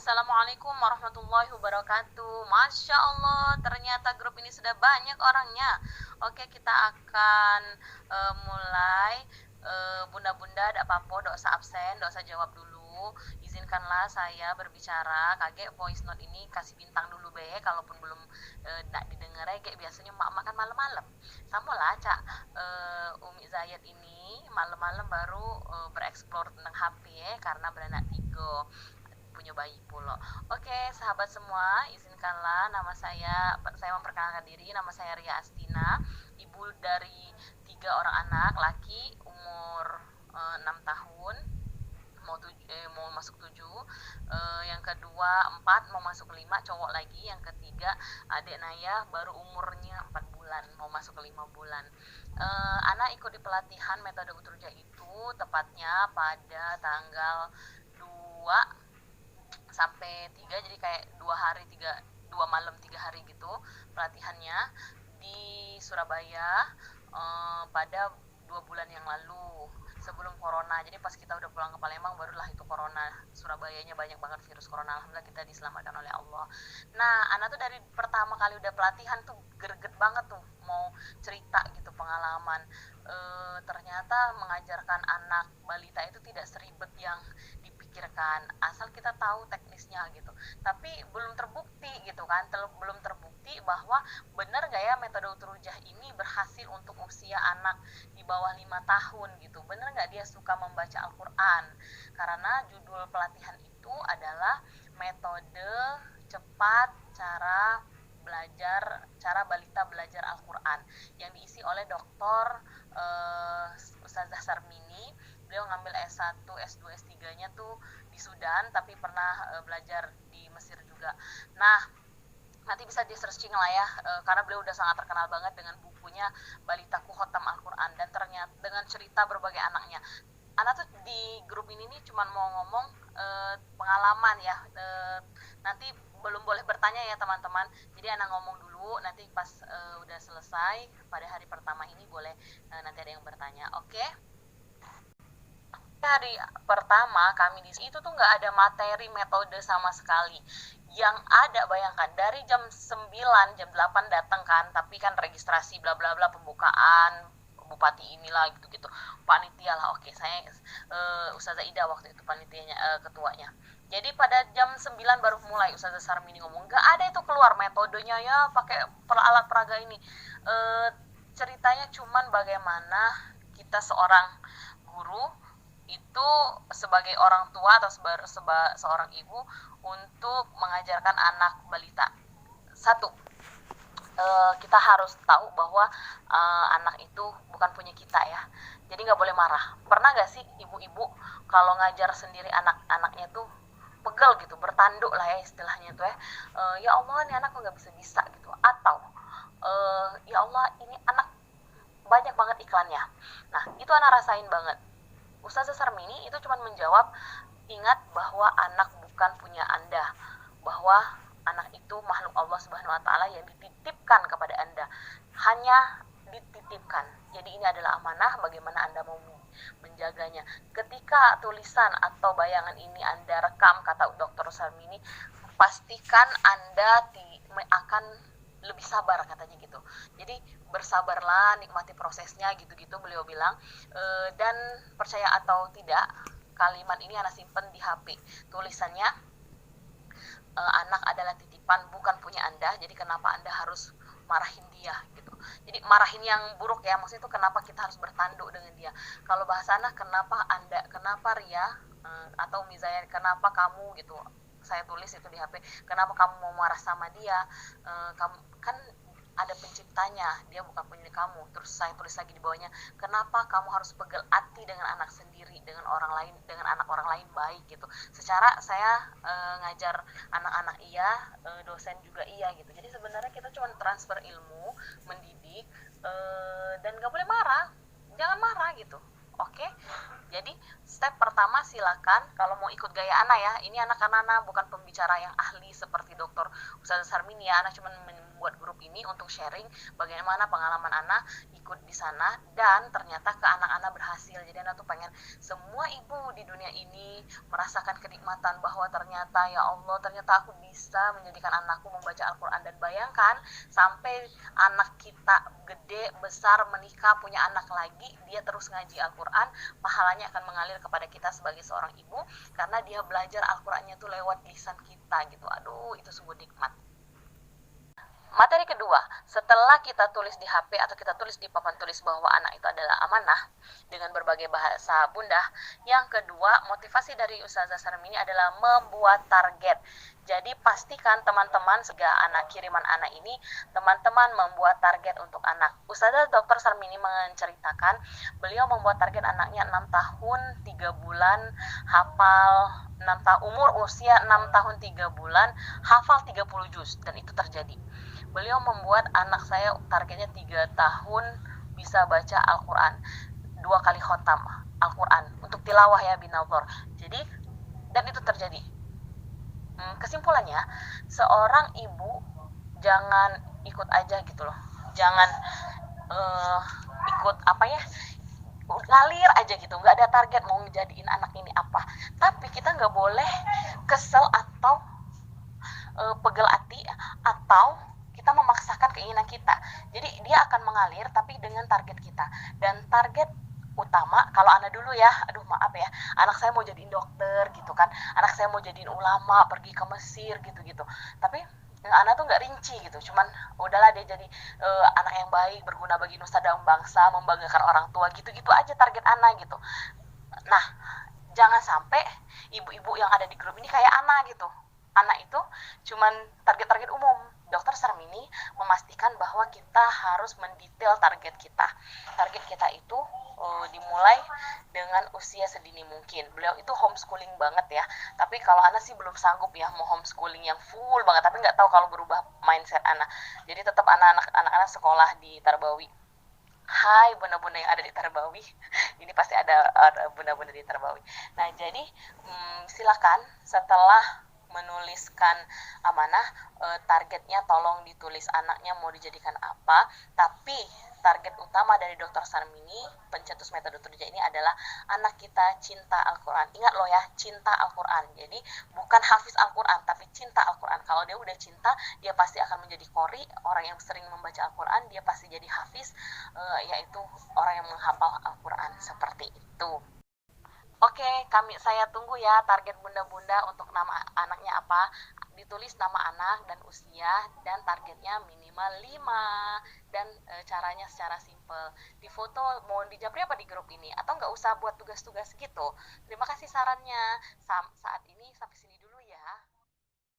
Assalamualaikum warahmatullahi wabarakatuh. Masya Allah, ternyata grup ini sudah banyak orangnya. Oke, kita akan mulai. Bunda-bunda, ada apa-apa, dosa absen, dosa jawab dulu. Izinkanlah saya berbicara. Kakek voice note ini kasih bintang dulu be, kalaupun belum nak didengar ya, biasanya mak makan malam-malam. Sama lah, Cak. Umi Zayed ini malam-malam baru bereksplor tentang HP ya, karena beranak tiga, punya bayi pula. Oke, sahabat semua, izinkanlah saya memperkenalkan diri. Nama saya Ria Astina, ibu dari 3 orang anak laki umur 6 tahun, mau masuk 7, yang kedua 4, mau masuk 5, cowok lagi. Yang ketiga adik Naya, baru umurnya 4 bulan, mau masuk ke 5 bulan. Anak ikut di pelatihan metode Utruja itu tepatnya pada tanggal 2 sampai 3, jadi kayak 2 hari 3, 2 malam 3 hari gitu pelatihannya di Surabaya, pada 2 bulan yang lalu sebelum corona. Jadi pas kita udah pulang ke Palembang barulah itu corona. Surabayanya banyak banget virus corona. Alhamdulillah kita diselamatkan oleh Allah. Nah, anak tuh dari pertama kali udah pelatihan tuh greget banget tuh mau cerita gitu pengalaman. Ternyata mengajarkan anak balita itu tidak seribet yang dipikirkan, asal kita tahu teknisnya gitu. Tapi belum terbukti gitu kan, belum terbukti bahwa benar gak ya metode Utrujah ini berhasil untuk usia anak di bawah 5 tahun gitu. Benar gak dia suka membaca Al-Quran? Karena judul pelatihan itu adalah metode cepat cara balita belajar Al-Quran, yang diisi oleh Dr. Ustazah Sarmini. Beliau ngambil S1, S2, S3-nya tuh di Sudan, tapi pernah belajar di Mesir juga. Nah, nanti bisa di searching lah ya, karena beliau udah sangat terkenal banget dengan bukunya Balitaku Khotam Al-Quran, dan ternyata dengan cerita berbagai anaknya. Anak tuh di grup ini nih cuman mau ngomong pengalaman ya, nanti belum boleh bertanya ya teman-teman. Jadi anak ngomong dulu, nanti pas udah selesai pada hari pertama ini boleh nanti ada yang bertanya. Oke? Hari pertama kami di situ tuh nggak ada materi metode sama sekali. Yang ada, bayangkan, dari jam 9, jam 8 datang kan, tapi kan registrasi bla bla bla, pembukaan bupati inilah gitu-gitu, panitia lah. Oke, saya Ustazah Ida waktu itu panitianya, ketuanya. Jadi pada jam 9 baru mulai Ustazah Sarmini ngomong, nggak ada itu keluar metodenya ya, pakai alat peraga ini. Ceritanya cuman bagaimana kita seorang guru itu sebagai orang tua atau seorang ibu untuk mengajarkan anak balita. Satu, kita harus tahu bahwa anak itu bukan punya kita ya, jadi nggak boleh marah. Pernah nggak sih ibu-ibu kalau ngajar sendiri anak-anaknya tuh pegel gitu, bertanduk lah ya istilahnya tuh ya, ya Allah ini anak kok nggak bisa gitu, atau ya Allah ini anak banyak banget iklannya. Nah, itu anak rasain banget. Ustazah Sarmini itu cuma menjawab, ingat bahwa anak bukan punya Anda, bahwa anak itu makhluk Allah Subhanahu wa taala yang dititipkan kepada Anda, hanya dititipkan. Jadi ini adalah amanah, bagaimana Anda mau menjaganya. Ketika tulisan atau bayangan ini Anda rekam, kata Dr. Sarmini, pastikan Anda akan lebih sabar, katanya gitu. Jadi bersabarlah, nikmati prosesnya gitu-gitu beliau bilang. Dan percaya atau tidak, kalimat ini anak simpen di HP. Tulisannya, anak adalah titipan, bukan punya Anda, jadi kenapa Anda harus marahin dia gitu. Jadi marahin yang buruk ya, maksudnya itu kenapa kita harus bertanduk dengan dia. Kalau bahasa anak, kenapa Ria, atau misalnya kenapa kamu gitu, saya tulis itu di HP, kenapa kamu mau marah sama dia, kamu kan ada penciptanya, dia bukan punya kamu. Terus saya tulis lagi di bawahnya, kenapa kamu harus pegel hati dengan anak sendiri, dengan orang lain, dengan anak orang lain baik gitu. Secara saya ngajar anak-anak iya, dosen juga iya gitu. Jadi sebenarnya kita cuma transfer ilmu, mendidik, dan gak boleh marah, jangan marah gitu. Oke, jadi step pertama silakan kalau mau ikut gaya anak ya. Ini anak bukan pembicara yang ahli seperti Dokter Ustazah Sarmini ya. Anak cuma buat grup ini untuk sharing bagaimana pengalaman Ana ikut di sana, dan ternyata ke anak-anak berhasil. Jadi Ana tuh pengen semua ibu di dunia ini merasakan kenikmatan bahwa ternyata ya Allah, ternyata aku bisa menjadikan anakku membaca Al-Quran. Dan bayangkan sampai anak kita gede, besar, menikah, punya anak lagi, dia terus ngaji Al-Quran, pahalanya akan mengalir kepada kita sebagai seorang ibu, karena dia belajar Al-Qurannya tuh lewat lisan kita gitu. Aduh, itu sungguh nikmat. Materi kedua, setelah kita tulis di HP atau kita tulis di papan tulis bahwa anak itu adalah amanah dengan berbagai bahasa bunda, yang kedua, motivasi dari Ustazah Sarmini adalah membuat target. Jadi pastikan teman-teman, sehingga anak kiriman anak ini, teman-teman membuat target untuk anak. Ustazah Dr. Sarmini menceritakan, beliau membuat target anaknya 6 tahun 3 bulan, hafal 6 tahun, umur usia 6 tahun 3 bulan, hafal 30 juz, dan itu terjadi. Beliau membuat anak saya targetnya 3 tahun bisa baca Al-Quran, 2 kali khotam Al-Quran untuk tilawah ya binawar. Jadi, dan itu terjadi. Kesimpulannya, seorang ibu jangan ikut aja gitu loh, jangan ikut apa ya, ngalir aja gitu, nggak ada target mau ngejadiin anak ini apa. Tapi kita nggak boleh kesel atau pegel hati atau kita memaksakan keinginan kita. Jadi dia akan mengalir tapi dengan target kita. Dan target utama, kalau Ana dulu ya, aduh maaf ya, anak saya mau jadiin dokter gitu kan, anak saya mau jadiin ulama, pergi ke Mesir gitu-gitu. Tapi Ana tuh nggak rinci gitu, cuman udahlah dia jadi anak yang baik, berguna bagi nusa dan bangsa, membanggakan orang tua, gitu-gitu aja target Ana gitu. Nah, jangan sampai ibu-ibu yang ada di grup ini kayak Ana gitu. Anak itu cuman target-target umum. Dokter Sarmini memastikan bahwa kita harus mendetail target kita. Target kita itu dimulai dengan usia sedini mungkin. Beliau itu homeschooling banget ya. Tapi kalau Ana sih belum sanggup ya mau homeschooling yang full banget. Tapi nggak tahu kalau berubah mindset Ana. Jadi tetap anak-anak sekolah di Tarbawi. Hai bunda-bunda yang ada di Tarbawi. Ini pasti ada bunda-bunda di Tarbawi. Nah jadi silakan setelah menuliskan amanah, targetnya tolong ditulis anaknya mau dijadikan apa. Tapi target utama dari Dr. Sarmini, pencetus metode Turja ini adalah anak kita cinta Al-Quran. Ingat loh ya, cinta Al-Quran. Jadi bukan hafiz Al-Quran, tapi cinta Al-Quran. Kalau dia udah cinta, dia pasti akan menjadi qori, orang yang sering membaca Al-Quran, dia pasti jadi hafiz, yaitu orang yang menghafal Al-Quran. Seperti itu. Oke, saya tunggu ya target bunda-bunda untuk nama anaknya apa. Ditulis nama anak dan usia, dan targetnya minimal 5. Dan caranya secara simple. Di foto mau di japri apa di grup ini, atau nggak usah buat tugas-tugas gitu. Terima kasih sarannya. Saat ini sampai sini dulu.